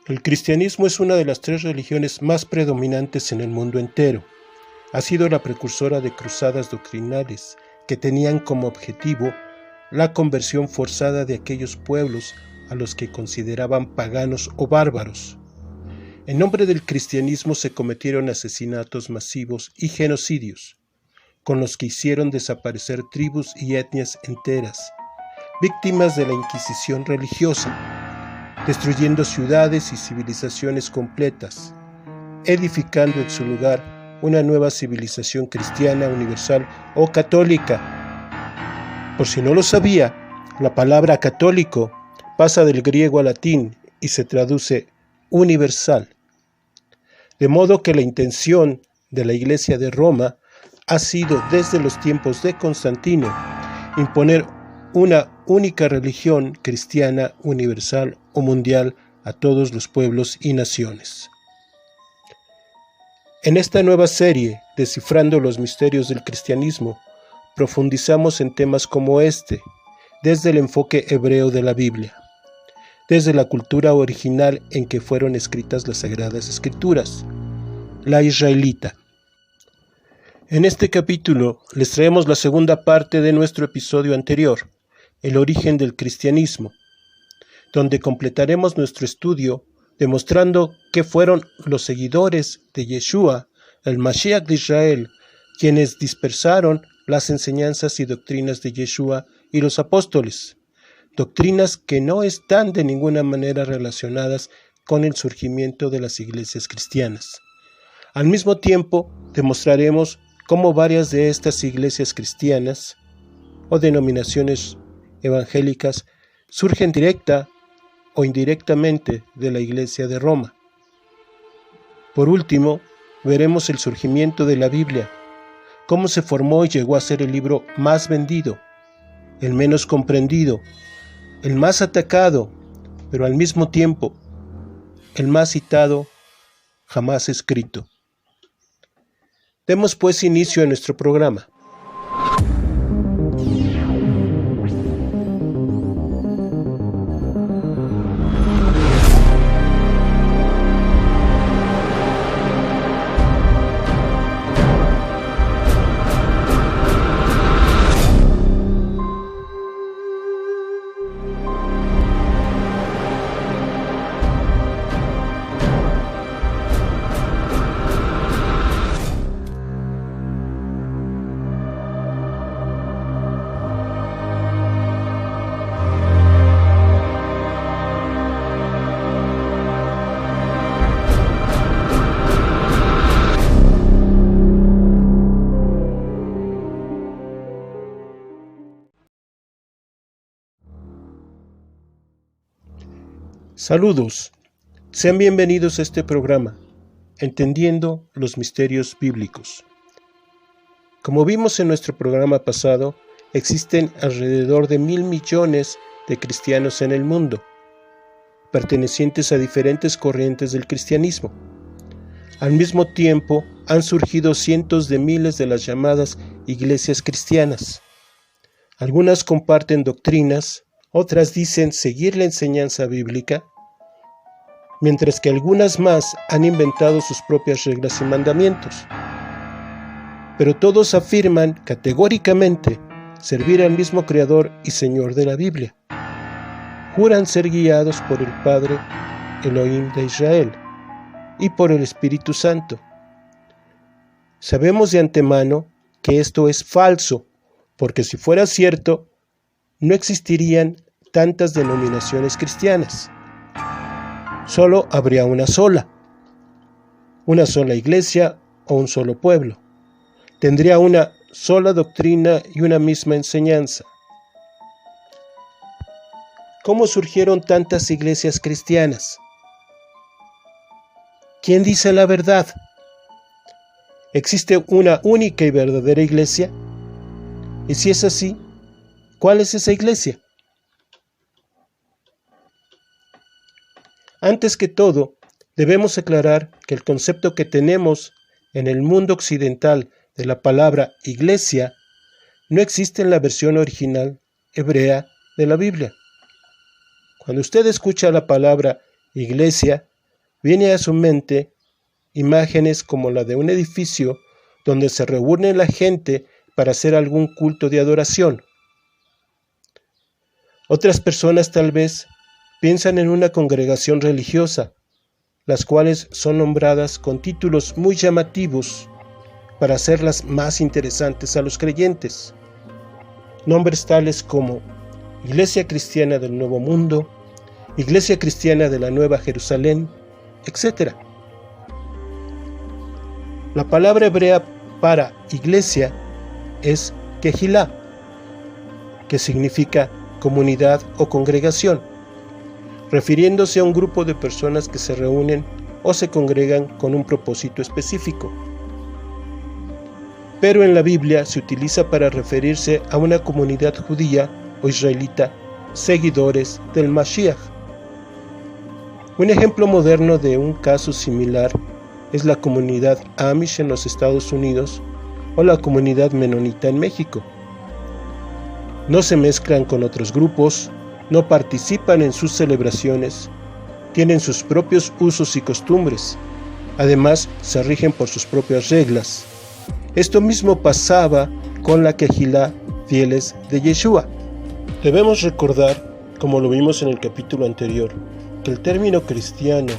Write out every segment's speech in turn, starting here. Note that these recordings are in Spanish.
El cristianismo es una de las tres religiones más predominantes en el mundo entero. Ha sido la precursora de cruzadas doctrinales que tenían como objetivo la conversión forzada de aquellos pueblos a los que consideraban paganos o bárbaros. En nombre del cristianismo se cometieron asesinatos masivos y genocidios, con los que hicieron desaparecer tribus y etnias enteras, víctimas de la Inquisición religiosa, destruyendo ciudades y civilizaciones completas, edificando en su lugar una nueva civilización cristiana, universal o católica. Por si no lo sabía, la palabra católico pasa del griego al latín y se traduce universal. De modo que la intención de la Iglesia de Roma ha sido desde los tiempos de Constantino imponer una única religión cristiana universal o mundial a todos los pueblos y naciones. En esta nueva serie, Descifrando los misterios del cristianismo, profundizamos en temas como este, desde el enfoque hebreo de la Biblia, desde la cultura original en que fueron escritas las Sagradas Escrituras, la israelita. En este capítulo les traemos la segunda parte de nuestro episodio anterior, el origen del cristianismo, donde completaremos nuestro estudio demostrando que fueron los seguidores de Yeshua, el Mashiach de Israel, quienes dispersaron las enseñanzas y doctrinas de Yeshua y los apóstoles, doctrinas que no están de ninguna manera relacionadas con el surgimiento de las iglesias cristianas. Al mismo tiempo, demostraremos cómo varias de estas iglesias cristianas o denominaciones evangélicas surgen directa o indirectamente de la Iglesia de Roma. Por último, veremos el surgimiento de la Biblia, cómo se formó y llegó a ser el libro más vendido, el menos comprendido, el más atacado, pero al mismo tiempo el más citado jamás escrito. Demos pues inicio a nuestro programa. Saludos, sean bienvenidos a este programa, Entendiendo los Misterios Bíblicos. Como vimos en nuestro programa pasado, existen alrededor de 1,000 millones de cristianos en el mundo, pertenecientes a diferentes corrientes del cristianismo. Al mismo tiempo, han surgido cientos de miles de las llamadas iglesias cristianas. Algunas comparten doctrinas, otras dicen seguir la enseñanza bíblica, mientras que algunas más han inventado sus propias reglas y mandamientos. Pero todos afirman categóricamente servir al mismo Creador y Señor de la Biblia. Juran ser guiados por el Padre Elohim de Israel y por el Espíritu Santo. Sabemos de antemano que esto es falso, porque si fuera cierto, no existirían tantas denominaciones cristianas. Solo habría una sola iglesia o un solo pueblo. Tendría una sola doctrina y una misma enseñanza. ¿Cómo surgieron tantas iglesias cristianas? ¿Quién dice la verdad? ¿Existe una única y verdadera iglesia? Y si es así, ¿cuál es esa iglesia? Antes que todo, debemos aclarar que el concepto que tenemos en el mundo occidental de la palabra iglesia no existe en la versión original hebrea de la Biblia. Cuando usted escucha la palabra iglesia, viene a su mente imágenes como la de un edificio donde se reúne la gente para hacer algún culto de adoración. Otras personas tal vez piensan en una congregación religiosa, las cuales son nombradas con títulos muy llamativos para hacerlas más interesantes a los creyentes. Nombres tales como Iglesia Cristiana del Nuevo Mundo, Iglesia Cristiana de la Nueva Jerusalén, etc. La palabra hebrea para iglesia es Kehilá, que significa comunidad o congregación, refiriéndose a un grupo de personas que se reúnen o se congregan con un propósito específico. Pero en la Biblia se utiliza para referirse a una comunidad judía o israelita, seguidores del Mashiach. Un ejemplo moderno de un caso similar es la comunidad Amish en los Estados Unidos o la comunidad menonita en México. No se mezclan con otros grupos, no participan en sus celebraciones, tienen sus propios usos y costumbres, además se rigen por sus propias reglas. Esto mismo pasaba con la Kehilá fieles de Yeshua. Debemos recordar, como lo vimos en el capítulo anterior, que el término cristiano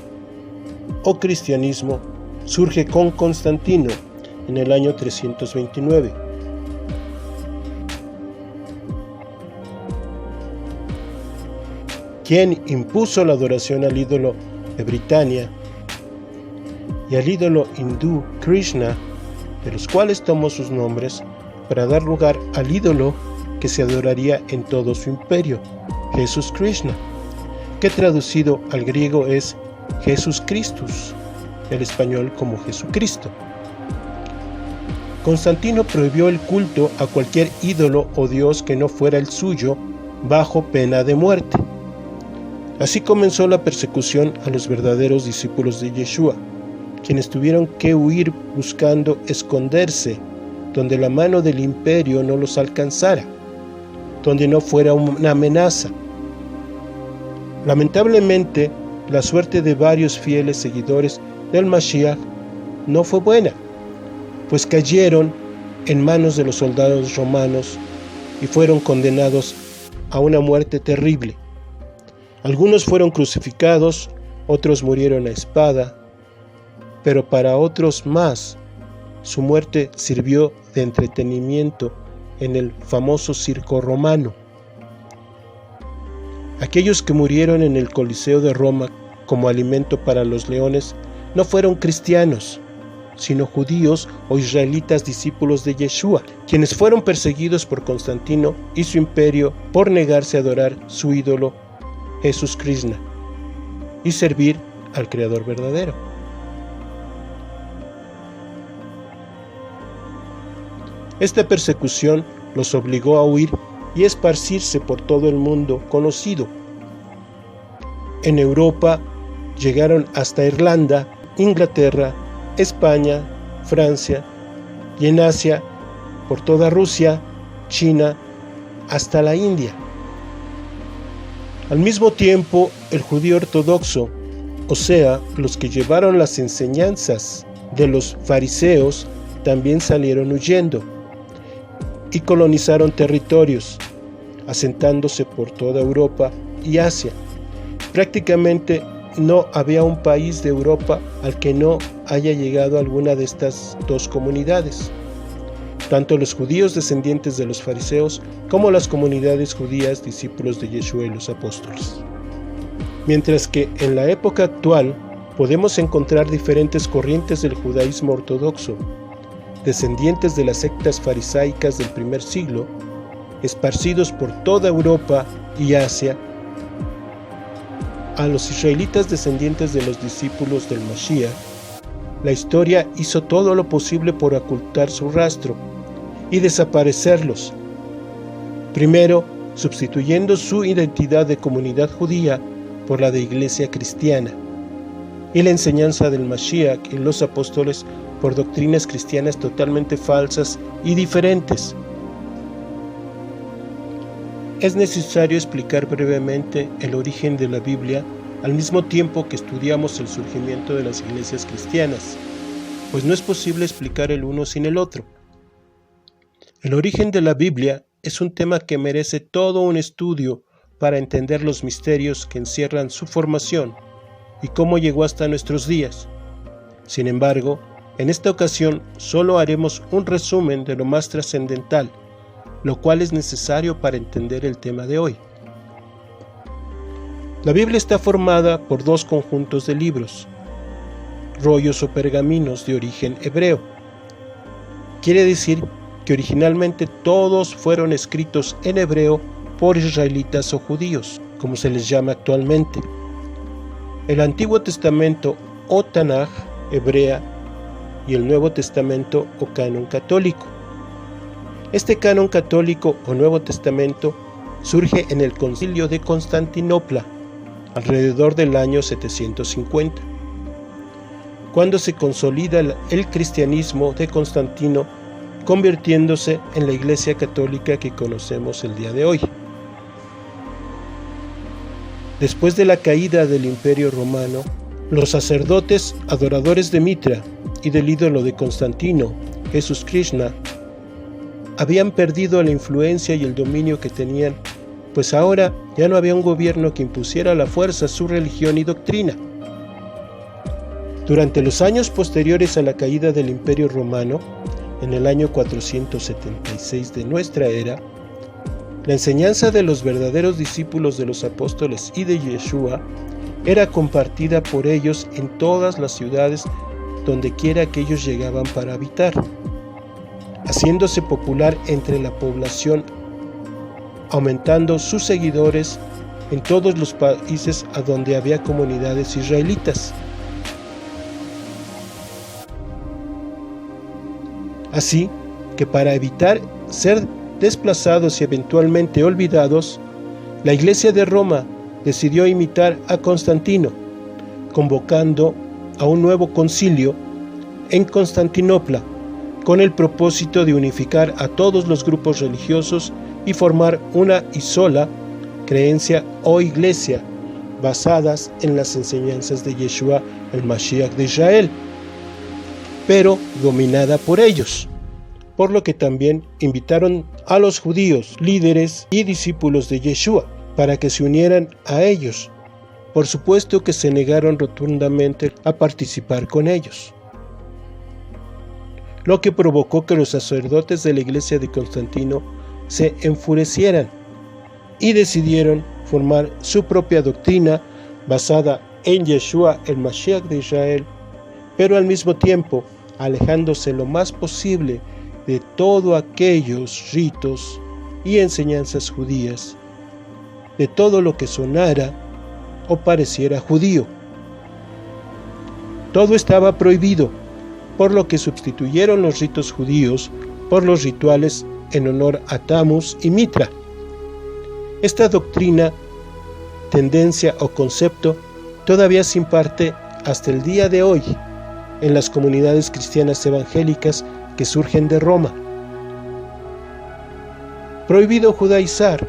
o cristianismo surge con Constantino en el año 329. Quien impuso la adoración al ídolo de Britania y al ídolo hindú Krishna, de los cuales tomó sus nombres para dar lugar al ídolo que se adoraría en todo su imperio, Jesús Krishna, que traducido al griego es Jesús Christus, el español como Jesucristo. Constantino prohibió el culto a cualquier ídolo o dios que no fuera el suyo, bajo pena de muerte. Así comenzó la persecución a los verdaderos discípulos de Yeshua, quienes tuvieron que huir buscando esconderse donde la mano del imperio no los alcanzara, donde no fuera una amenaza. Lamentablemente, la suerte de varios fieles seguidores del Mashiach no fue buena, pues cayeron en manos de los soldados romanos y fueron condenados a una muerte terrible. Algunos fueron crucificados, otros murieron a espada, pero para otros más, su muerte sirvió de entretenimiento en el famoso circo romano. Aquellos que murieron en el Coliseo de Roma como alimento para los leones no fueron cristianos, sino judíos o israelitas discípulos de Yeshua, quienes fueron perseguidos por Constantino y su imperio por negarse a adorar su ídolo Jesús Krishna y servir al Creador verdadero. Esta persecución los obligó a huir y esparcirse por todo el mundo conocido. En Europa llegaron hasta Irlanda, Inglaterra, España, Francia, y en Asia por toda Rusia, China, hasta la India. Al mismo tiempo, el judío ortodoxo, o sea, los que llevaron las enseñanzas de los fariseos, también salieron huyendo y colonizaron territorios, asentándose por toda Europa y Asia. Prácticamente no había un país de Europa al que no haya llegado alguna de estas dos comunidades. Tanto los judíos descendientes de los fariseos como las comunidades judías discípulos de Yeshua y los apóstoles. Mientras que en la época actual podemos encontrar diferentes corrientes del judaísmo ortodoxo, descendientes de las sectas farisaicas del primer siglo, esparcidos por toda Europa y Asia, a los israelitas descendientes de los discípulos del Mashiach, la historia hizo todo lo posible por ocultar su rastro y desaparecerlos. Primero, sustituyendo su identidad de comunidad judía por la de iglesia cristiana, y la enseñanza del Mashiach y los apóstoles por doctrinas cristianas totalmente falsas y diferentes. Es necesario explicar brevemente el origen de la Biblia al mismo tiempo que estudiamos el surgimiento de las iglesias cristianas, pues no es posible explicar el uno sin el otro. El origen de la Biblia es un tema que merece todo un estudio para entender los misterios que encierran su formación y cómo llegó hasta nuestros días. Sin embargo, en esta ocasión solo haremos un resumen de lo más trascendental, lo cual es necesario para entender el tema de hoy. La Biblia está formada por dos conjuntos de libros, rollos o pergaminos de origen hebreo. Quiere decir que originalmente todos fueron escritos en hebreo por israelitas o judíos, como se les llama actualmente. El Antiguo Testamento o Tanaj hebrea y el Nuevo Testamento o canon católico. Este canon católico o Nuevo Testamento surge en el Concilio de Constantinopla, alrededor del año 750, cuando se consolida el cristianismo de Constantino, convirtiéndose en la Iglesia católica que conocemos el día de hoy. Después de la caída del Imperio Romano, los sacerdotes adoradores de Mitra y del ídolo de Constantino, Jesús Krishna, habían perdido la influencia y el dominio que tenían, pues ahora ya no había un gobierno que impusiera a la fuerza su religión y doctrina. Durante los años posteriores a la caída del Imperio Romano, en el año 476 de nuestra era, la enseñanza de los verdaderos discípulos de los apóstoles y de Yeshua era compartida por ellos en todas las ciudades donde quiera que ellos llegaban para habitar, haciéndose popular entre la población, aumentando sus seguidores en todos los países a donde había comunidades israelitas. Así que para evitar ser desplazados y eventualmente olvidados, la Iglesia de Roma decidió imitar a Constantino, convocando a un nuevo concilio en Constantinopla, con el propósito de unificar a todos los grupos religiosos y formar una y sola creencia o iglesia, basadas en las enseñanzas de Yeshua, el Mashiach de Israel, pero dominada por ellos, por lo que también invitaron a los judíos, líderes y discípulos de Yeshua, para que se unieran a ellos. Por supuesto que se negaron rotundamente a participar con ellos, lo que provocó que los sacerdotes de la iglesia de Constantino se enfurecieran y decidieron formar su propia doctrina basada en Yeshua, el Mashiach de Israel, pero al mismo tiempo alejándose lo más posible de todos aquellos ritos y enseñanzas judías, de todo lo que sonara o pareciera judío. Todo estaba prohibido, por lo que sustituyeron los ritos judíos por los rituales en honor a Tammuz y Mitra. Esta doctrina, tendencia o concepto todavía se imparte hasta el día de hoy en las comunidades cristianas evangélicas que surgen de Roma. Prohibido judaizar,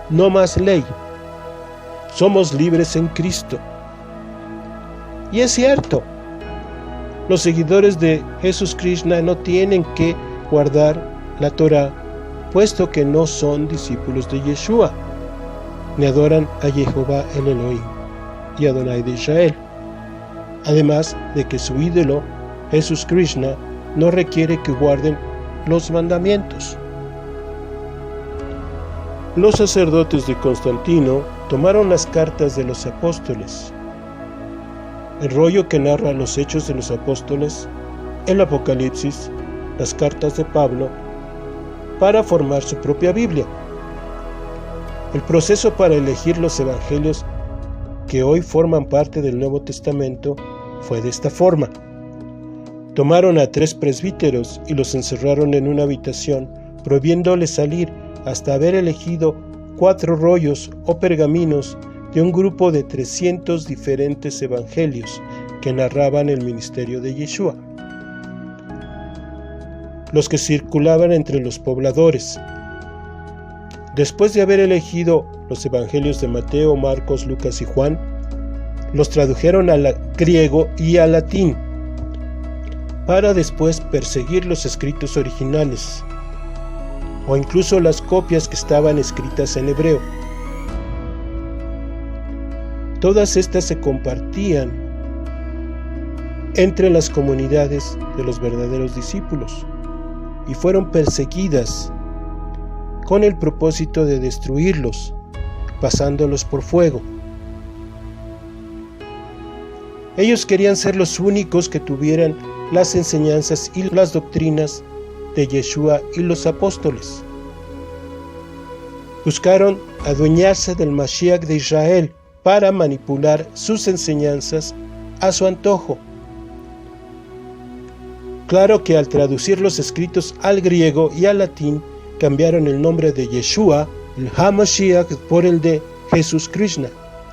no más ley, somos libres en Cristo. Y es cierto, los seguidores de Jesús Krishna no tienen que guardar la Torá, puesto que no son discípulos de Yeshua, ni adoran a Jehová el Elohim y Adonai de Israel. Además de que su ídolo, Jesús Krishna, no requiere que guarden los mandamientos. Los sacerdotes de Constantino tomaron las cartas de los apóstoles, el rollo que narra los hechos de los apóstoles, el Apocalipsis, las cartas de Pablo, para formar su propia Biblia. El proceso para elegir los evangelios que hoy forman parte del Nuevo Testamento fue de esta forma. Tomaron a 3 presbíteros y los encerraron en una habitación, prohibiéndoles salir hasta haber elegido 4 rollos o pergaminos de un grupo de 300 diferentes evangelios que narraban el ministerio de Yeshua, los que circulaban entre los pobladores. Después de haber elegido los evangelios de Mateo, Marcos, Lucas y Juan, los tradujeron al griego y al latín, para después perseguir los escritos originales, o incluso las copias que estaban escritas en hebreo. Todas estas se compartían entre las comunidades de los verdaderos discípulos y fueron perseguidas con el propósito de destruirlos, pasándolos por fuego. Ellos querían ser los únicos que tuvieran las enseñanzas y las doctrinas de Yeshua y los apóstoles. Buscaron adueñarse del Mashiach de Israel para manipular sus enseñanzas a su antojo. Claro que al traducir los escritos al griego y al latín, cambiaron el nombre de Yeshua, el HaMashiach, por el de Jesús Krishna,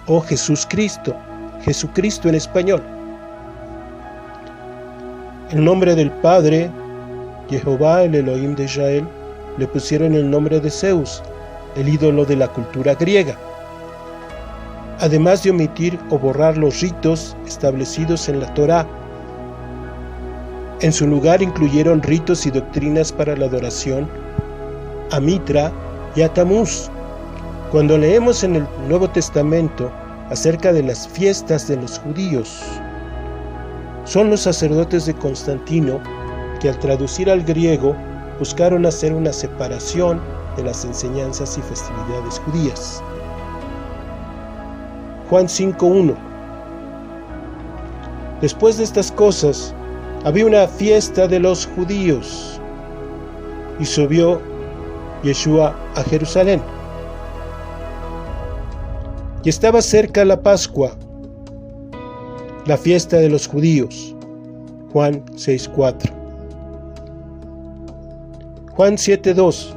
o Jesús Cristo, Jesucristo en español. El nombre del Padre, Jehová, el Elohim de Israel, le pusieron el nombre de Zeus, el ídolo de la cultura griega, además de omitir o borrar los ritos establecidos en la Torá. En su lugar incluyeron ritos y doctrinas para la adoración a Mitra y a Tamuz. Cuando leemos en el Nuevo Testamento acerca de las fiestas de los judíos, son los sacerdotes de Constantino que al traducir al griego buscaron hacer una separación de las enseñanzas y festividades judías. Juan 5:1. Después de estas cosas, había una fiesta de los judíos, y subió Yeshua a Jerusalén. Y estaba cerca la Pascua, la fiesta de los judíos. Juan 6:4. Juan 7:2.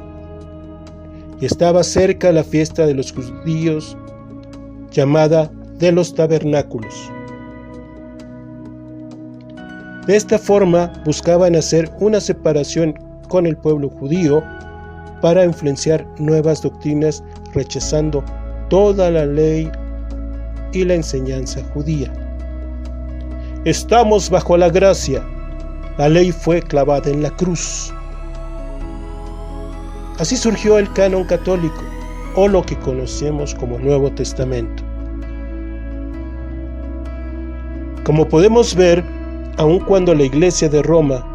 Y estaba cerca la fiesta de los judíos, llamada de los tabernáculos. De esta forma buscaban hacer una separación con el pueblo judío para influenciar nuevas doctrinas, rechazando toda la ley y la enseñanza judía. Estamos bajo la gracia. La ley fue clavada en la cruz. Así surgió el canon católico, o lo que conocemos como Nuevo Testamento. Como podemos ver, aun cuando la Iglesia de Roma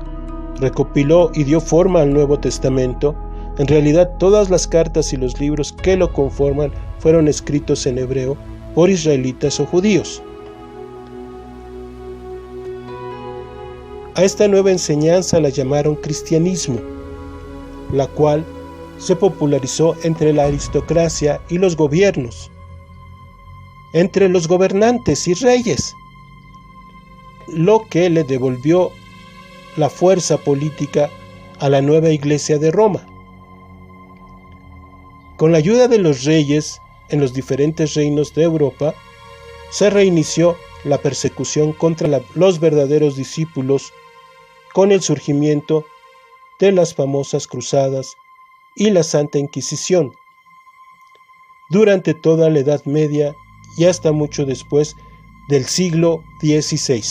recopiló y dio forma al Nuevo Testamento, en realidad todas las cartas y los libros que lo conforman fueron escritos en hebreo por israelitas o judíos. A esta nueva enseñanza la llamaron cristianismo, la cual se popularizó entre la aristocracia y los gobiernos, entre los gobernantes y reyes, lo que le devolvió la fuerza política a la nueva Iglesia de Roma. Con la ayuda de los reyes en los diferentes reinos de Europa, se reinició la persecución contra los verdaderos discípulos con el surgimiento de las famosas cruzadas y la Santa Inquisición. Durante toda la Edad Media y hasta mucho después del siglo XVI.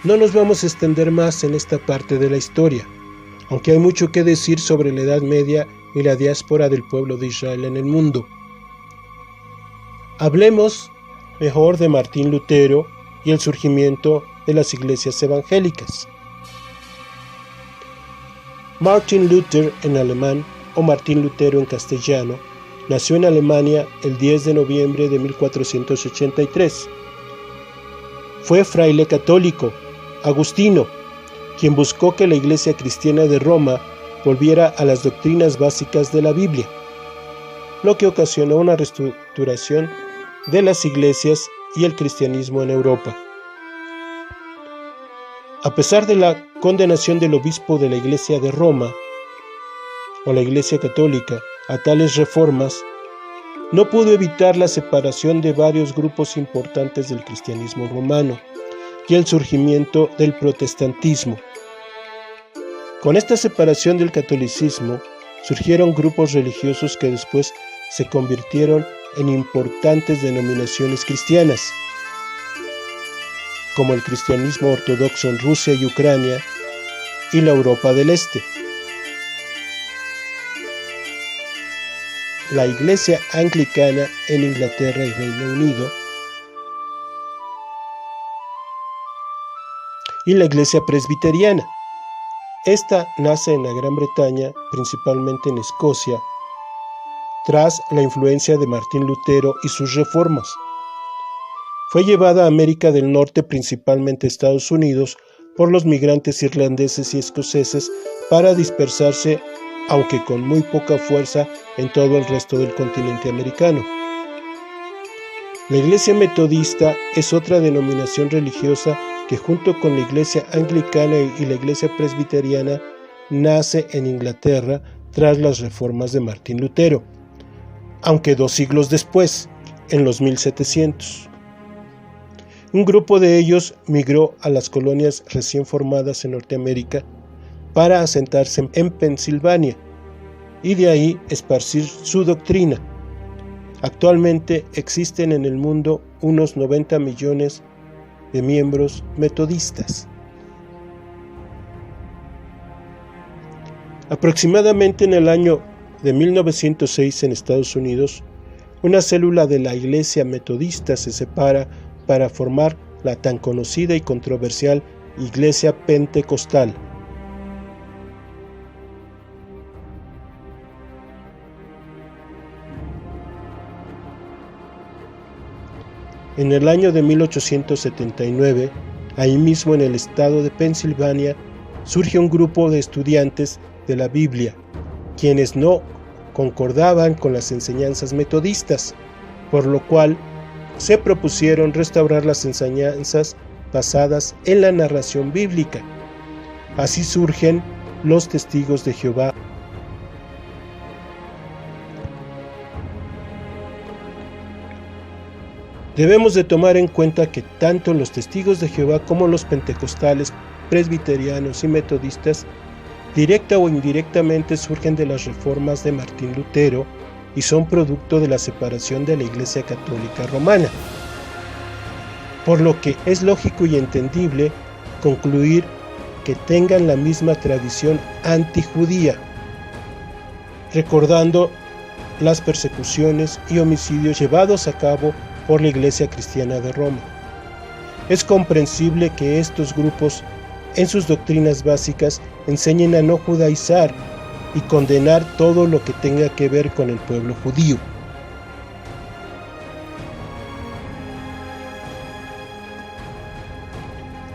No nos vamos a extender más en esta parte de la historia, aunque hay mucho que decir sobre la Edad Media y la diáspora del pueblo de Israel en el mundo. Hablemos mejor de Martín Lutero y el surgimiento de las iglesias evangélicas. Martin Luther en alemán, o Martín Lutero en castellano, nació en Alemania el 10 de noviembre de 1483. Fue fraile católico, agustino, quien buscó que la Iglesia cristiana de Roma volviera a las doctrinas básicas de la Biblia, lo que ocasionó una reestructuración de las iglesias y el cristianismo en Europa. A pesar de la condenación del obispo de la Iglesia de Roma, o la Iglesia católica, a tales reformas, no pudo evitar la separación de varios grupos importantes del cristianismo romano y el surgimiento del protestantismo. Con esta separación del catolicismo surgieron grupos religiosos que después se convirtieron en importantes denominaciones cristianas, como el cristianismo ortodoxo en Rusia y Ucrania y la Europa del Este. La Iglesia Anglicana en Inglaterra y Reino Unido y la Iglesia Presbiteriana. Esta nace en la Gran Bretaña, principalmente en Escocia, tras la influencia de Martín Lutero y sus reformas. Fue llevada a América del Norte, principalmente Estados Unidos, por los migrantes irlandeses y escoceses para dispersarse, aunque con muy poca fuerza, en todo el resto del continente americano. La Iglesia Metodista es otra denominación religiosa que junto con la Iglesia Anglicana y la Iglesia Presbiteriana nace en Inglaterra tras las reformas de Martín Lutero, aunque 2 siglos después, en los 1700. Un grupo de ellos migró a las colonias recién formadas en Norteamérica para asentarse en Pensilvania y de ahí esparcir su doctrina. Actualmente existen en el mundo unos 90 millones de miembros metodistas. Aproximadamente en el año de 1906 en Estados Unidos, una célula de la Iglesia Metodista se separa para formar la tan conocida y controversial Iglesia Pentecostal. En el año de 1879, ahí mismo en el estado de Pensilvania, surge un grupo de estudiantes de la Biblia, quienes no concordaban con las enseñanzas metodistas, por lo cual se propusieron restaurar las enseñanzas basadas en la narración bíblica. Así surgen los Testigos de Jehová. Debemos de tomar en cuenta que tanto los Testigos de Jehová como los pentecostales, presbiterianos y metodistas, directa o indirectamente surgen de las reformas de Martín Lutero y son producto de la separación de la Iglesia Católica Romana. Por lo que es lógico y entendible concluir que tengan la misma tradición antijudía, recordando las persecuciones y homicidios llevados a cabo por la Iglesia Cristiana de Roma. Es comprensible que estos grupos, en sus doctrinas básicas, enseñen a no judaizar y condenar todo lo que tenga que ver con el pueblo judío.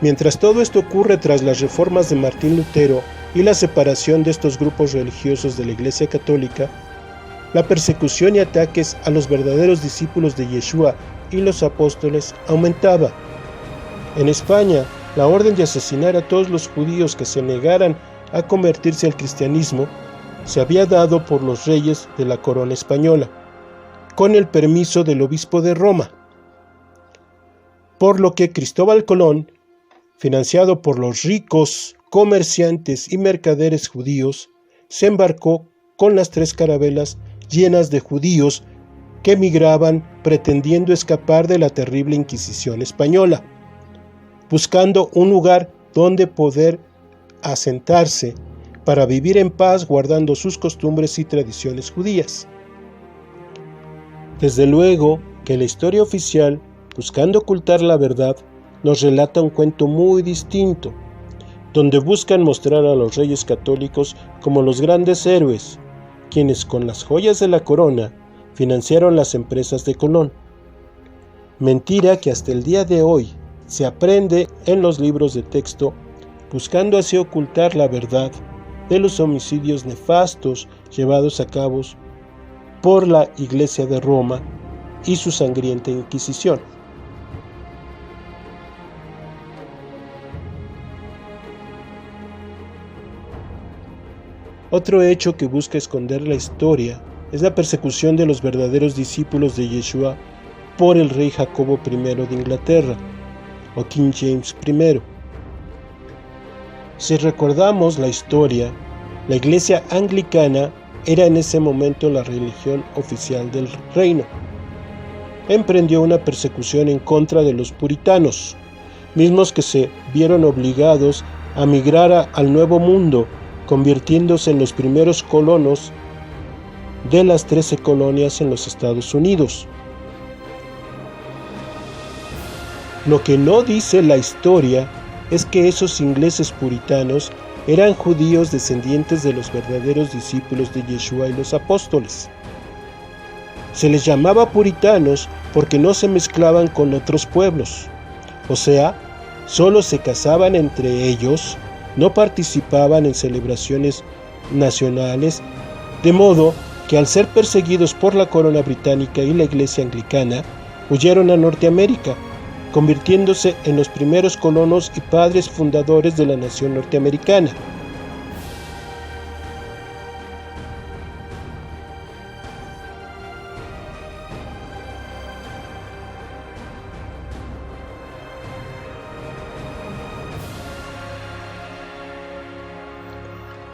Mientras todo esto ocurre tras las reformas de Martín Lutero y la separación de estos grupos religiosos de la Iglesia Católica, la persecución y ataques a los verdaderos discípulos de Yeshua y los apóstoles aumentaba. En España, la orden de asesinar a todos los judíos que se negaran a convertirse al cristianismo se había dado por los reyes de la corona española, con el permiso del obispo de Roma, por lo que Cristóbal Colón, financiado por los ricos comerciantes y mercaderes judíos, se embarcó con las 3 carabelas llenas de judíos que emigraban pretendiendo escapar de la terrible Inquisición española, buscando un lugar donde poder asentarse para vivir en paz guardando sus costumbres y tradiciones judías. Desde luego que la historia oficial, buscando ocultar la verdad, nos relata un cuento muy distinto, donde buscan mostrar a los reyes católicos como los grandes héroes, quienes con las joyas de la corona financiaron las empresas de Colón. Mentira que hasta el día de hoy se aprende en los libros de texto, buscando así ocultar la verdad de los homicidios nefastos llevados a cabo por la Iglesia de Roma y su sangrienta Inquisición. Otro hecho que busca esconder la historia es la persecución de los verdaderos discípulos de Yeshua por el rey Jacobo I de Inglaterra, o King James I. Si recordamos la historia, la Iglesia Anglicana era en ese momento la religión oficial del reino. Emprendió una persecución en contra de los puritanos, mismos que se vieron obligados a migrar al Nuevo Mundo, convirtiéndose en los primeros colonos de las 13 colonias en los Estados Unidos. Lo que no dice la historia es que esos ingleses puritanos eran judíos descendientes de los verdaderos discípulos de Yeshua y los apóstoles. Se les llamaba puritanos porque no se mezclaban con otros pueblos, o sea, solo se casaban entre ellos, no participaban en celebraciones nacionales, de modo que al ser perseguidos por la corona británica y la iglesia anglicana, huyeron a Norteamérica, convirtiéndose en los primeros colonos y padres fundadores de la nación norteamericana.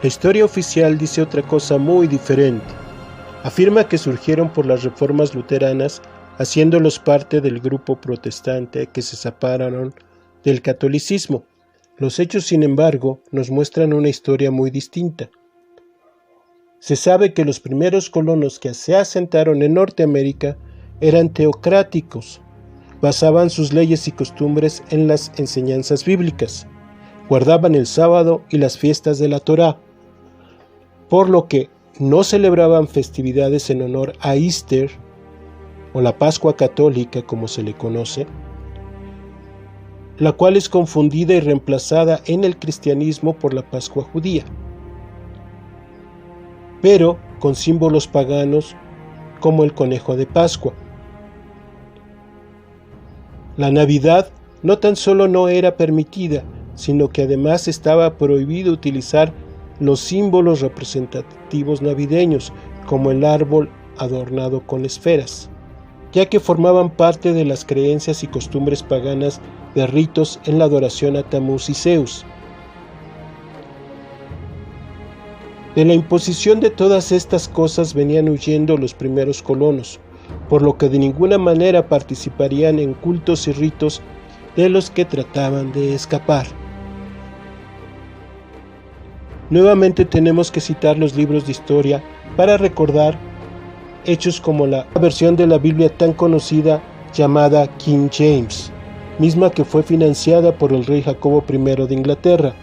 La historia oficial dice otra cosa muy diferente. Afirma que surgieron por las reformas luteranas, haciéndolos parte del grupo protestante que se separaron del catolicismo. Los hechos, sin embargo, nos muestran una historia muy distinta. Se sabe que los primeros colonos que se asentaron en Norteamérica eran teocráticos, basaban sus leyes y costumbres en las enseñanzas bíblicas, guardaban el sábado y las fiestas de la Torá, por lo que no celebraban festividades en honor a Easter, o la Pascua católica como se le conoce, la cual es confundida y reemplazada en el cristianismo por la Pascua judía, pero con símbolos paganos como el conejo de Pascua. La Navidad no tan solo no era permitida, sino que además estaba prohibido utilizar los símbolos representativos navideños, como el árbol adornado con esferas, ya que formaban parte de las creencias y costumbres paganas de ritos en la adoración a Tamuz y Zeus. De la imposición de todas estas cosas venían huyendo los primeros colonos, por lo que de ninguna manera participarían en cultos y ritos de los que trataban de escapar. Nuevamente tenemos que citar los libros de historia para recordar hechos como la versión de la Biblia tan conocida llamada King James, misma que fue financiada por el rey Jacobo I de Inglaterra.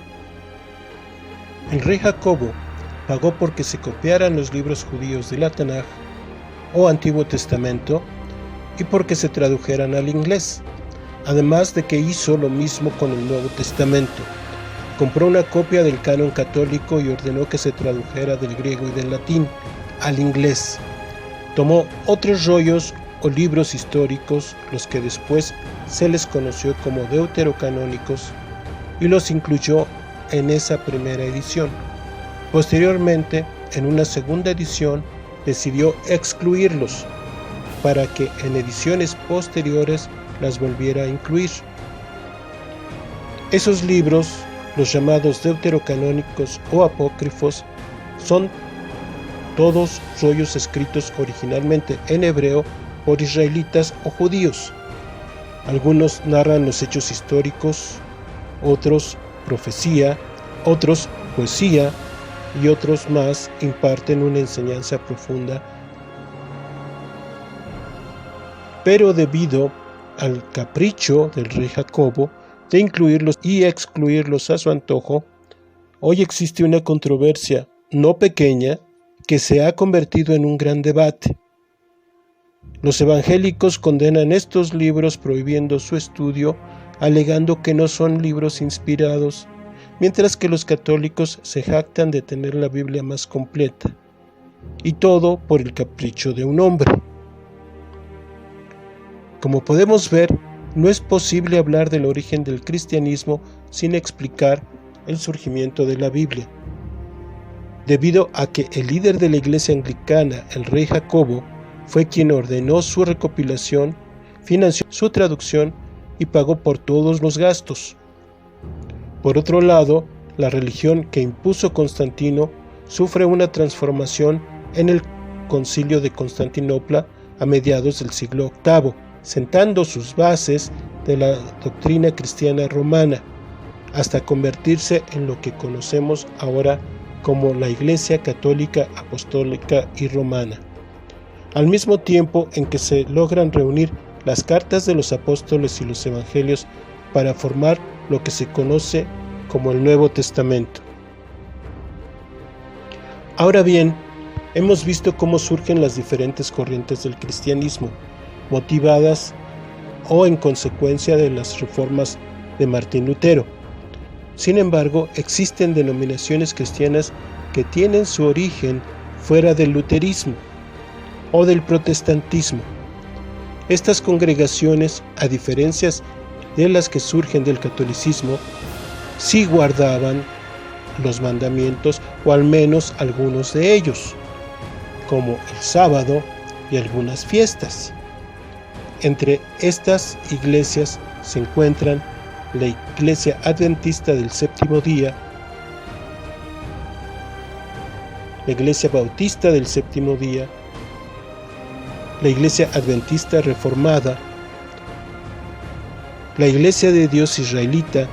El rey Jacobo pagó porque se copiaran los libros judíos de la Tanaj o Antiguo Testamento y porque se tradujeran al inglés, además de que hizo lo mismo con el Nuevo Testamento. Compró una copia del canon católico y ordenó que se tradujera del griego y del latín al inglés. Tomó otros rollos o libros históricos, los que después se les conoció como deuterocanónicos, y los incluyó en esa primera edición. Posteriormente, en una segunda edición, decidió excluirlos para que en ediciones posteriores las volviera a incluir. Esos libros, los llamados deuterocanónicos o apócrifos, son todos rollos escritos originalmente en hebreo por israelitas o judíos. Algunos narran los hechos históricos, otros profecía, otros poesía y otros más imparten una enseñanza profunda. Pero debido al capricho del rey Jacobo de incluirlos y excluirlos a su antojo, hoy existe una controversia no pequeña que se ha convertido en un gran debate. Los evangélicos condenan estos libros prohibiendo su estudio, alegando que no son libros inspirados, mientras que los católicos se jactan de tener la Biblia más completa, y todo por el capricho de un hombre. Como podemos ver, no es posible hablar del origen del cristianismo sin explicar el surgimiento de la Biblia, debido a que el líder de la iglesia anglicana, el rey Jacobo, fue quien ordenó su recopilación, financió su traducción y pagó por todos los gastos. Por otro lado, la religión que impuso Constantino sufre una transformación en el Concilio de Constantinopla a mediados del siglo VIII, sentando sus bases de la doctrina cristiana romana, hasta convertirse en lo que conocemos ahora como la Iglesia Católica, Apostólica y Romana. Al mismo tiempo en que se logran reunir las cartas de los apóstoles y los evangelios para formar lo que se conoce como el Nuevo Testamento. Ahora bien, hemos visto cómo surgen las diferentes corrientes del cristianismo, motivadas o en consecuencia de las reformas de Martín Lutero. Sin embargo, existen denominaciones cristianas que tienen su origen fuera del luterismo o del protestantismo. Estas congregaciones, a diferencia de las que surgen del catolicismo, sí guardaban los mandamientos, o al menos algunos de ellos, como el sábado y algunas fiestas. Entre estas iglesias se encuentran la Iglesia Adventista del Séptimo Día, la Iglesia Bautista del Séptimo Día, la Iglesia Adventista Reformada, la Iglesia de Dios Israelita,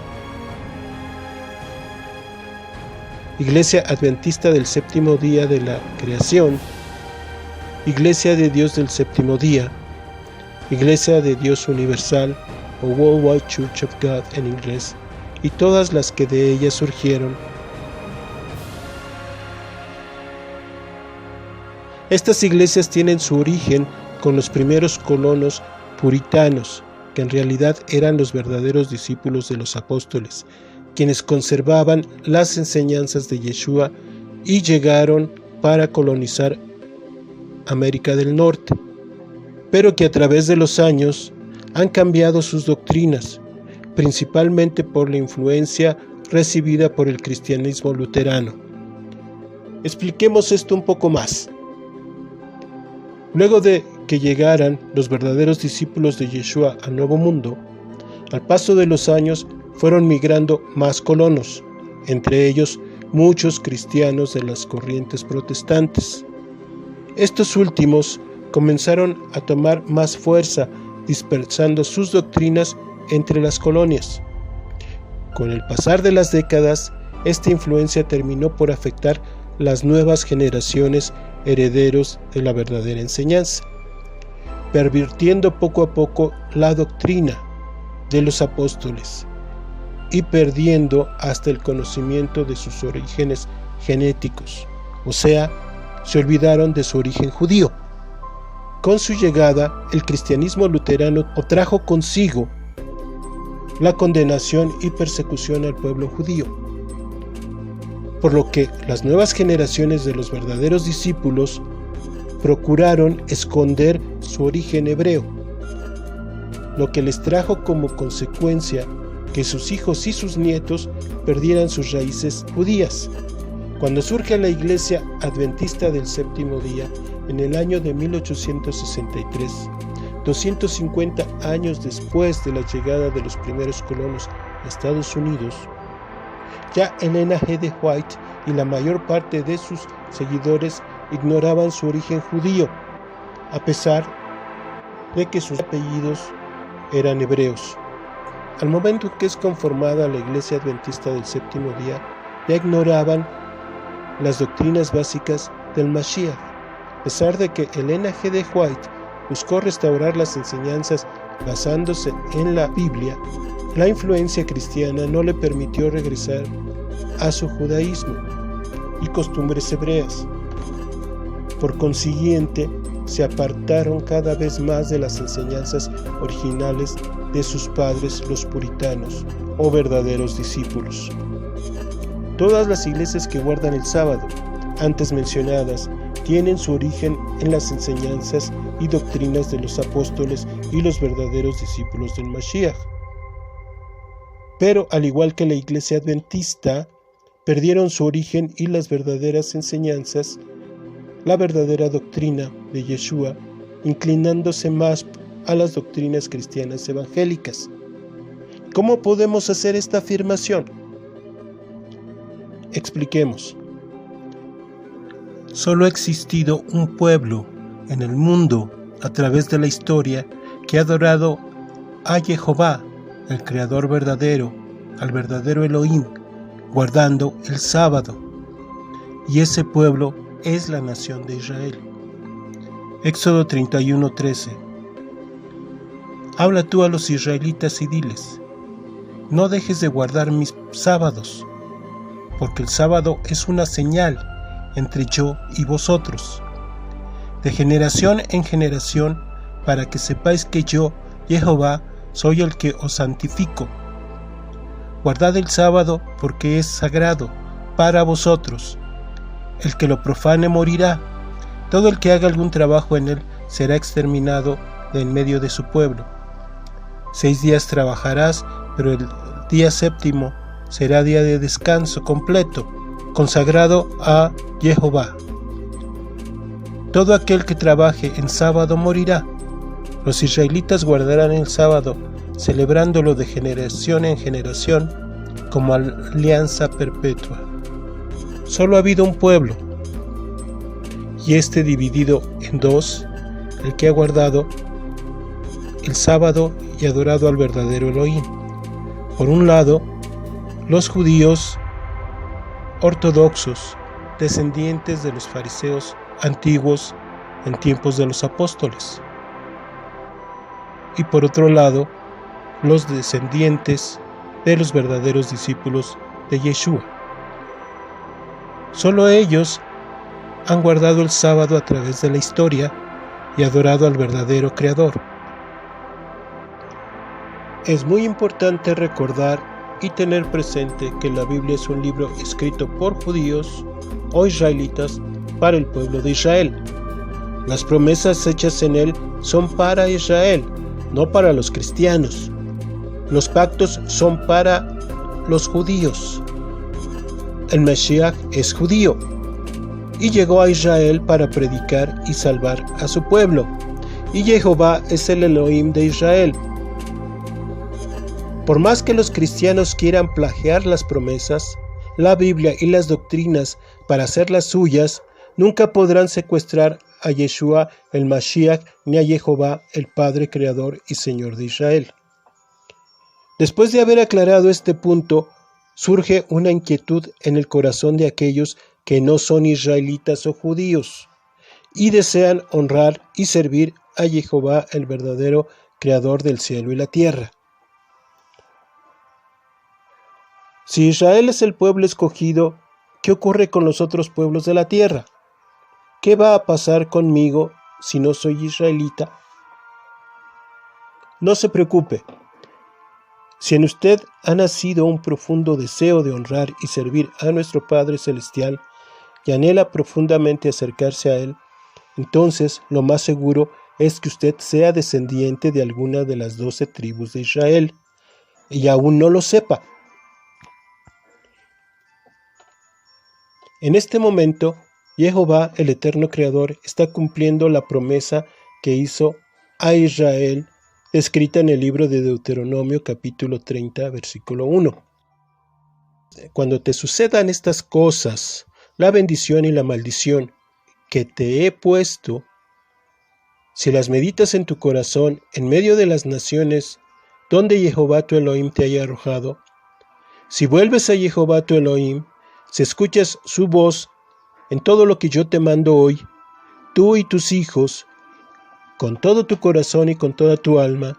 Iglesia Adventista del Séptimo Día de la Creación, Iglesia de Dios del Séptimo Día, Iglesia de Dios Universal o Worldwide Church of God en inglés, y todas las que de ellas surgieron. Estas iglesias tienen su origen con los primeros colonos puritanos, que en realidad eran los verdaderos discípulos de los apóstoles, quienes conservaban las enseñanzas de Yeshua y llegaron para colonizar América del Norte, pero que a través de los años han cambiado sus doctrinas, principalmente por la influencia recibida por el cristianismo luterano. Expliquemos esto un poco más. Luego de que llegaran los verdaderos discípulos de Yeshua al Nuevo Mundo, al paso de los años fueron migrando más colonos, entre ellos muchos cristianos de las corrientes protestantes. Estos últimos comenzaron a tomar más fuerza, dispersando sus doctrinas entre las colonias. Con el pasar de las décadas, esta influencia terminó por afectar las nuevas generaciones herederos de la verdadera enseñanza, pervirtiendo poco a poco la doctrina de los apóstoles y perdiendo hasta el conocimiento de sus orígenes genéticos, o sea, se olvidaron de su origen judío. Con su llegada, el cristianismo luterano trajo consigo la condenación y persecución al pueblo judío, por lo que las nuevas generaciones de los verdaderos discípulos procuraron esconder su origen hebreo, lo que les trajo como consecuencia que sus hijos y sus nietos perdieran sus raíces judías. Cuando surge la Iglesia Adventista del Séptimo Día, en el año de 1863, 250 años después de la llegada de los primeros colonos a Estados Unidos, ya Elena G. de White y la mayor parte de sus seguidores ignoraban su origen judío, a pesar de que sus apellidos eran hebreos. Al momento en que es conformada la Iglesia Adventista del Séptimo Día, ya ignoraban las doctrinas básicas del Mashiach. A pesar de que Elena G. de White buscó restaurar las enseñanzas basándose en la Biblia, la influencia cristiana no le permitió regresar a su judaísmo y costumbres hebreas. Por consiguiente, se apartaron cada vez más de las enseñanzas originales de sus padres, los puritanos, o verdaderos discípulos. Todas las iglesias que guardan el sábado, antes mencionadas, tienen su origen en las enseñanzas y doctrinas de los apóstoles y los verdaderos discípulos del Mashiach. Pero, al igual que la Iglesia Adventista, perdieron su origen y las verdaderas enseñanzas, la verdadera doctrina de Yeshua, inclinándose más a las doctrinas cristianas evangélicas. ¿Cómo podemos hacer esta afirmación? Expliquemos. Solo ha existido un pueblo en el mundo a través de la historia que ha adorado a Jehová, el Creador verdadero, al verdadero Elohim, guardando el sábado. Y ese pueblo es la nación de Israel. Éxodo 31:13. Habla tú a los israelitas y diles: no dejes de guardar mis sábados, porque el sábado es una señal entre yo y vosotros, de generación en generación, para que sepáis que yo, Jehová, soy el que os santifico. Guardad el sábado, porque es sagrado para vosotros. El que lo profane morirá. Todo el que haga algún trabajo en él será exterminado de en medio de su pueblo. 6 días trabajarás, pero el día séptimo será día de descanso completo, consagrado a Jehová. Todo aquel que trabaje en sábado morirá. Los israelitas guardarán el sábado, celebrándolo de generación en generación como alianza perpetua. Solo ha habido un pueblo, y este dividido en dos, el que ha guardado el sábado y adorado al verdadero Elohim. Por un lado, los judíos ortodoxos, descendientes de los fariseos antiguos en tiempos de los apóstoles. Y por otro lado, los descendientes de los verdaderos discípulos de Yeshua. Solo ellos han guardado el sábado a través de la historia y adorado al verdadero Creador. Es muy importante recordar y tener presente que la Biblia es un libro escrito por judíos o israelitas para el pueblo de Israel. Las promesas hechas en él son para Israel, no para los cristianos. Los pactos son para los judíos. El Mashiach es judío y llegó a Israel para predicar y salvar a su pueblo. Y Jehová es el Elohim de Israel. Por más que los cristianos quieran plagiar las promesas, la Biblia y las doctrinas para hacerlas suyas, nunca podrán secuestrar a Yeshua el Mashiach ni a Jehová el Padre Creador y Señor de Israel. Después de haber aclarado este punto, surge una inquietud en el corazón de aquellos que no son israelitas o judíos y desean honrar y servir a Jehová el verdadero Creador del cielo y la tierra. Si Israel es el pueblo escogido, ¿qué ocurre con los otros pueblos de la tierra? ¿Qué va a pasar conmigo si no soy israelita? No se preocupe. Si en usted ha nacido un profundo deseo de honrar y servir a nuestro Padre Celestial y anhela profundamente acercarse a Él, entonces lo más seguro es que usted sea descendiente de alguna de las 12 tribus de Israel y aún no lo sepa. En este momento, Jehová, el eterno Creador, está cumpliendo la promesa que hizo a Israel, escrita en el libro de Deuteronomio capítulo 30, versículo 1. Cuando te sucedan estas cosas, la bendición y la maldición que te he puesto, si las meditas en tu corazón en medio de las naciones donde Jehová tu Elohim te haya arrojado, si vuelves a Jehová tu Elohim, si escuchas su voz en todo lo que yo te mando hoy, tú y tus hijos, con todo tu corazón y con toda tu alma,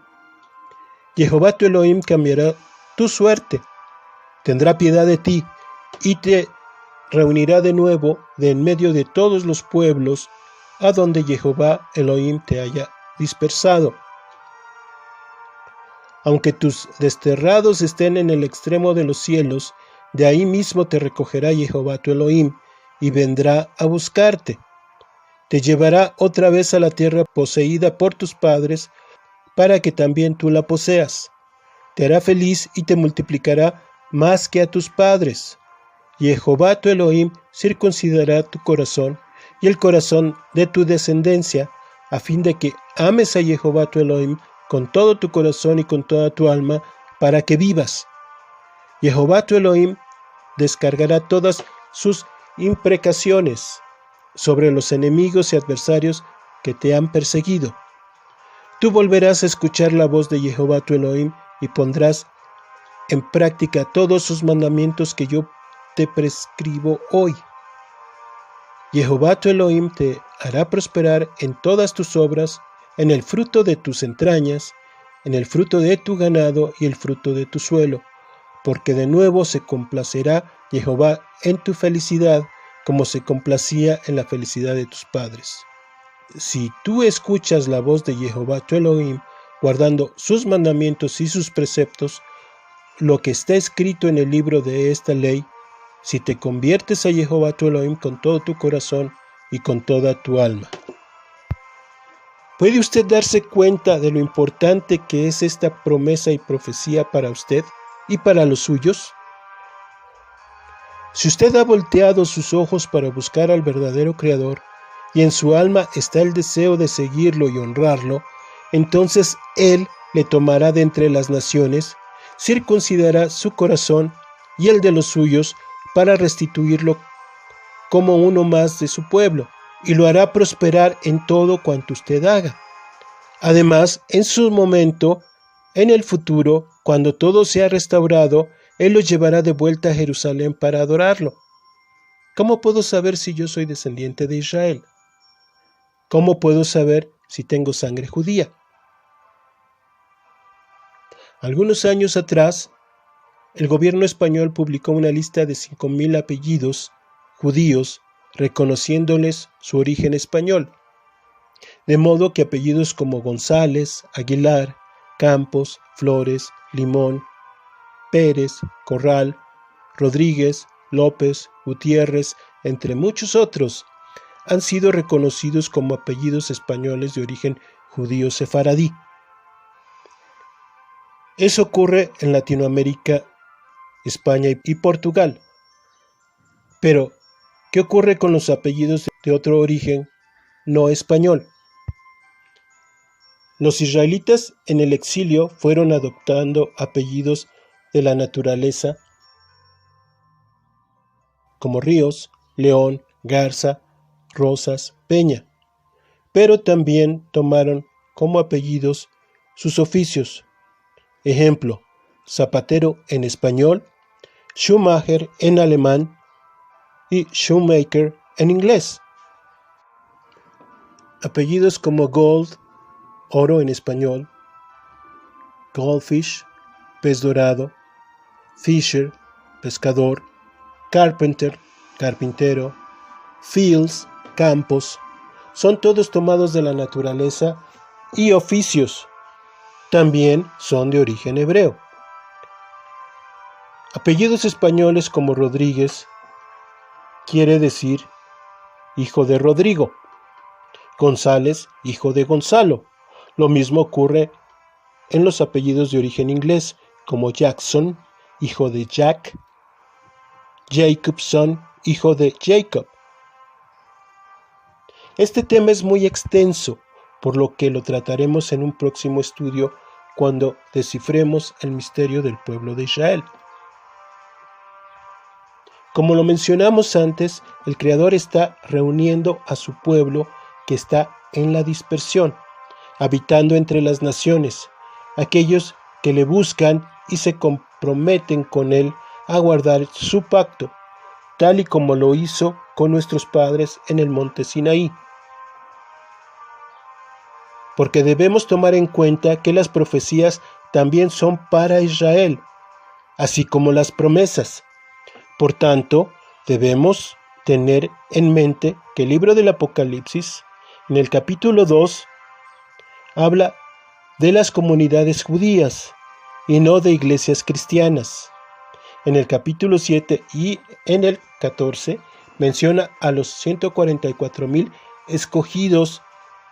Jehová tu Elohim cambiará tu suerte, tendrá piedad de ti y te reunirá de nuevo de en medio de todos los pueblos a donde Jehová Elohim te haya dispersado. Aunque tus desterrados estén en el extremo de los cielos, de ahí mismo te recogerá Jehová tu Elohim, y vendrá a buscarte. Te llevará otra vez a la tierra poseída por tus padres, para que también tú la poseas. Te hará feliz y te multiplicará más que a tus padres. Jehová tu Elohim circuncidará tu corazón y el corazón de tu descendencia, a fin de que ames a Jehová tu Elohim con todo tu corazón y con toda tu alma, para que vivas. Jehová tu Elohim descargará todas sus imprecaciones sobre los enemigos y adversarios que te han perseguido. Tú volverás a escuchar la voz de Jehová tu Elohim y pondrás en práctica todos sus mandamientos que yo te prescribo hoy. Jehová tu Elohim te hará prosperar en todas tus obras, en el fruto de tus entrañas, en el fruto de tu ganado y el fruto de tu suelo, porque de nuevo se complacerá Jehová en tu felicidad, como se complacía en la felicidad de tus padres. Si tú escuchas la voz de Jehová tu Elohim, guardando sus mandamientos y sus preceptos, lo que está escrito en el libro de esta ley, si te conviertes a Jehová tu Elohim con todo tu corazón y con toda tu alma. ¿Puede usted darse cuenta de lo importante que es esta promesa y profecía para usted y para los suyos? Si usted ha volteado sus ojos para buscar al verdadero Creador, y en su alma está el deseo de seguirlo y honrarlo, entonces Él le tomará de entre las naciones, circuncidará su corazón y el de los suyos para restituirlo como uno más de su pueblo, y lo hará prosperar en todo cuanto usted haga. Además, en su momento, en el futuro, cuando todo sea restaurado, Él lo llevará de vuelta a Jerusalén para adorarlo. ¿Cómo puedo saber si yo soy descendiente de Israel? ¿Cómo puedo saber si tengo sangre judía? Algunos años atrás, el gobierno español publicó una lista de 5,000 apellidos judíos, reconociéndoles su origen español. De modo que apellidos como González, Aguilar, Campos, Flores, Limón, Pérez, Corral, Rodríguez, López, Gutiérrez, entre muchos otros, han sido reconocidos como apellidos españoles de origen judío sefaradí. Eso ocurre en Latinoamérica, España y Portugal. Pero, ¿qué ocurre con los apellidos de otro origen no español? Los israelitas en el exilio fueron adoptando apellidos de la naturaleza como Ríos, León, Garza, Rosas, Peña, pero también tomaron como apellidos sus oficios. Ejemplo, zapatero en español, Schumacher en alemán y Shoemaker en inglés. Apellidos como Gold, oro en español, Goldfish, pez dorado, Fisher, pescador, Carpenter, carpintero, Fields, campos, son todos tomados de la naturaleza y oficios. También son de origen hebreo. Apellidos españoles como Rodríguez quiere decir hijo de Rodrigo. González, hijo de Gonzalo. Lo mismo ocurre en los apellidos de origen inglés como Jackson, hijo de Jack, Jacobson, hijo de Jacob. Este tema es muy extenso, por lo que lo trataremos en un próximo estudio cuando descifremos el misterio del pueblo de Israel. Como lo mencionamos antes, el Creador está reuniendo a su pueblo que está en la dispersión, habitando entre las naciones, aquellos que le buscan y se comprometen con Él a guardar su pacto, tal y como lo hizo con nuestros padres en el monte Sinaí. Porque debemos tomar en cuenta que las profecías también son para Israel, así como las promesas. Por tanto, debemos tener en mente que el libro del Apocalipsis, en el capítulo 2, habla de las comunidades judías y no de iglesias cristianas. En el capítulo 7 y en el 14 menciona a los 144,000 escogidos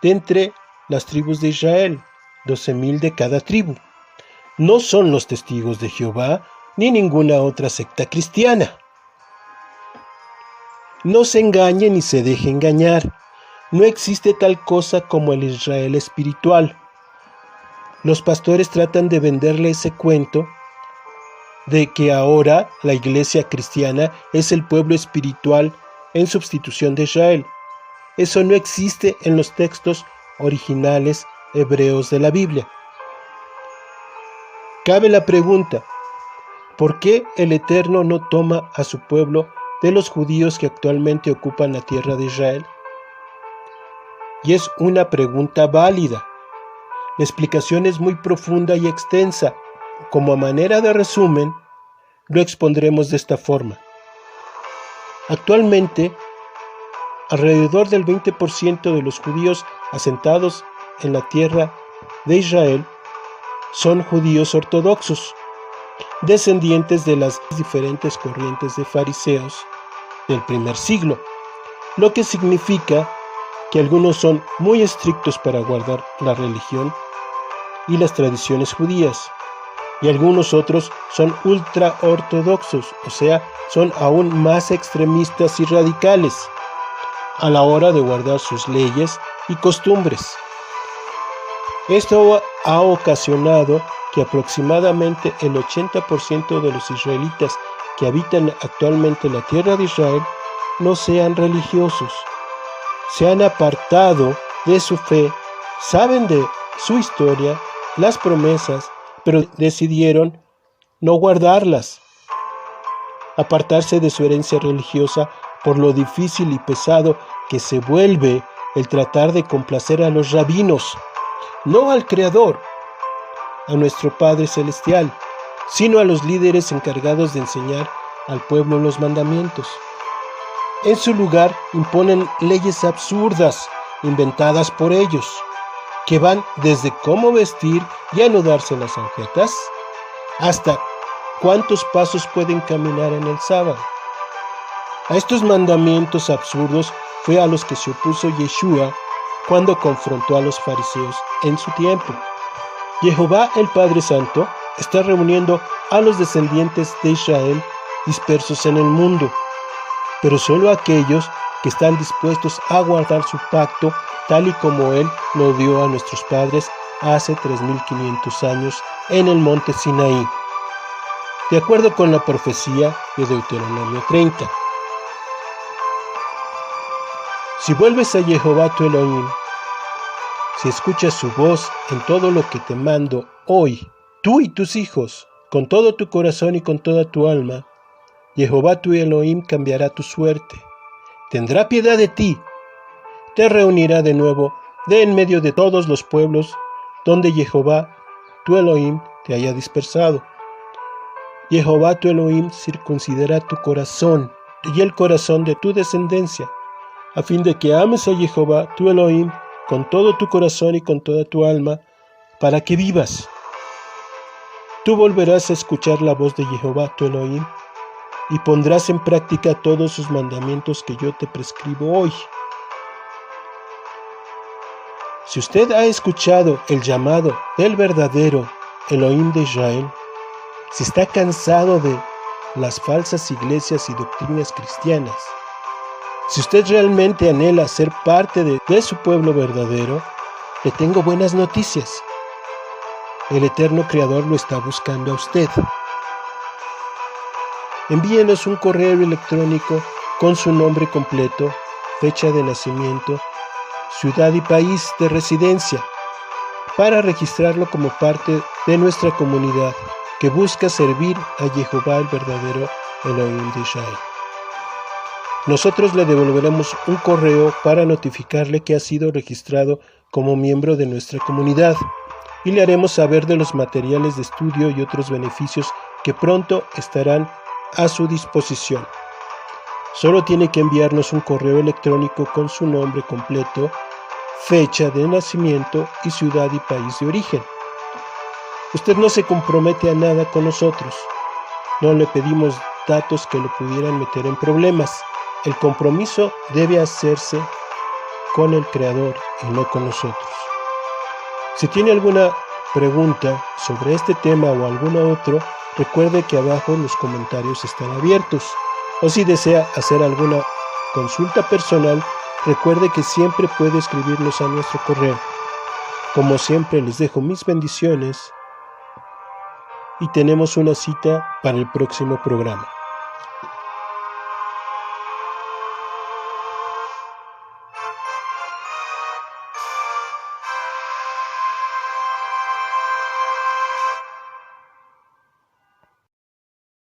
de entre las tribus de Israel, 12,000 de cada tribu. No son los testigos de Jehová ni ninguna otra secta cristiana. No se engañe ni se deje engañar. No existe tal cosa como el Israel espiritual. Los pastores tratan de venderle ese cuento de que ahora la iglesia cristiana es el pueblo espiritual en sustitución de Israel. Eso no existe en los textos originales hebreos de la Biblia. Cabe la pregunta, ¿por qué el Eterno no toma a su pueblo de los judíos que actualmente ocupan la tierra de Israel? Y es una pregunta válida. La explicación es muy profunda y extensa. Como a manera de resumen, lo expondremos de esta forma. Actualmente, alrededor del 20% de los judíos asentados en la tierra de Israel son judíos ortodoxos, descendientes de las diferentes corrientes de fariseos del primer siglo, lo que significa que algunos son muy estrictos para guardar la religión y las tradiciones judías, y algunos otros son ultra ortodoxos, o sea, son aún más extremistas y radicales a la hora de guardar sus leyes y costumbres. Esto ha ocasionado que aproximadamente el 80% de los israelitas que habitan actualmente la tierra de Israel no sean religiosos. Se han apartado de su fe, saben de su historia, las promesas, pero decidieron no guardarlas, apartarse de su herencia religiosa por lo difícil y pesado que se vuelve el tratar de complacer a los rabinos, no al Creador, a nuestro Padre Celestial, sino a los líderes encargados de enseñar al pueblo los mandamientos. En su lugar imponen leyes absurdas, inventadas por ellos, que van desde cómo vestir y anudarse las agujetas, hasta cuántos pasos pueden caminar en el sábado. A estos mandamientos absurdos fue a los que se opuso Yeshua cuando confrontó a los fariseos en su tiempo. Jehová el Padre Santo está reuniendo a los descendientes de Israel dispersos en el mundo, pero solo aquellos que están dispuestos a guardar su pacto tal y como Él lo dio a nuestros padres hace 3.500 años en el monte Sinaí, de acuerdo con la profecía de Deuteronomio 30. Si vuelves a Jehová tu Elohim, si escuchas su voz en todo lo que te mando hoy, tú y tus hijos, con todo tu corazón y con toda tu alma, Jehová tu Elohim cambiará tu suerte, tendrá piedad de ti, te reunirá de nuevo de en medio de todos los pueblos donde Jehová tu Elohim te haya dispersado. Jehová tu Elohim circuncidará tu corazón y el corazón de tu descendencia, a fin de que ames a Jehová tu Elohim con todo tu corazón y con toda tu alma, para que vivas. Tú volverás a escuchar la voz de Jehová tu Elohim, y pondrás en práctica todos sus mandamientos que yo te prescribo hoy. Si usted ha escuchado el llamado del verdadero Elohim de Israel, si está cansado de las falsas iglesias y doctrinas cristianas, si usted realmente anhela ser parte de su pueblo verdadero, le tengo buenas noticias. El eterno Creador lo está buscando a usted. Envíenos un correo electrónico con su nombre completo, fecha de nacimiento, ciudad y país de residencia, para registrarlo como parte de nuestra comunidad que busca servir a Jehová el verdadero Elohim de Israel. Nosotros le devolveremos un correo para notificarle que ha sido registrado como miembro de nuestra comunidad y le haremos saber de los materiales de estudio y otros beneficios que pronto estarán a su disposición. Solo tiene que enviarnos un correo electrónico con su nombre completo, fecha de nacimiento y ciudad y país de origen. Usted no se compromete a nada con nosotros. No le pedimos datos que lo pudieran meter en problemas. El compromiso debe hacerse con el Creador y no con nosotros. Si tiene alguna pregunta sobre este tema o algún otro, recuerde que abajo los comentarios están abiertos. O si desea hacer alguna consulta personal, recuerde que siempre puede escribirnos a nuestro correo. Como siempre, les dejo mis bendiciones y tenemos una cita para el próximo programa.